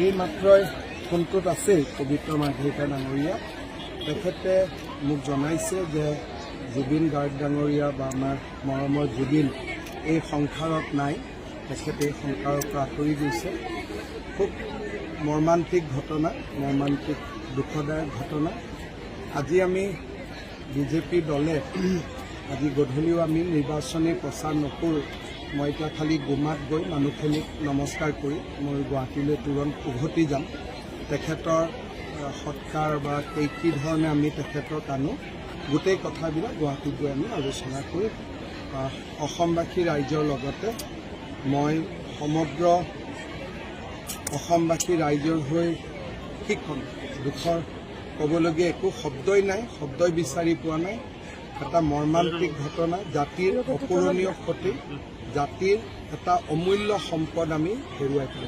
এই মাত্ৰই ফোনটোত আছে পবিত্ৰ মাৰ্ঘেৰিটা ডাঙৰীয়া তেখেতে মোক জনাইছে যে জুবিন গাৰ্গ ডাঙৰীয়া বা আমাৰ মৰমৰ জুবিন এই সংসাৰত নাই, তেখেতে এই সংসাৰৰ পৰা আঁতৰি গৈছে। খুব মৰ্মান্তিক ঘটনা, মৰ্মান্তিক দুখদায়ক ঘটনা। আজি আমি বিজেপি দলে আজি গধূলিও আমি নিৰ্বাচনী প্ৰচাৰ নকৰোঁ। মই এতিয়া খালি গুমাত গৈ মানুহখিনিক নমস্কাৰ কৰি মই গুৱাহাটীলৈ তুৰন্ত উভতি যাম। তেখেতৰ সৎকাৰ বা কি ধৰণে আমি তেখেতক আনো গোটেই কথাবিলাক গুৱাহাটীত গৈ আমি আলোচনা কৰি অসমবাসী ৰাইজৰ লগতে মই সমগ্ৰ অসমবাসী ৰাইজৰ হৈ কি ক'ম, দুখৰ ক'বলগীয়া একো শব্দই নাই, শব্দই বিচাৰি পোৱা নাই। এটা মৰ্মান্তিক ঘটনা, জাতিৰ অপূৰণীয় ক্ষতি, জাতিৰ এটা অমূল্য সম্পদ আমি হেৰুৱাই পেলাইছোঁ।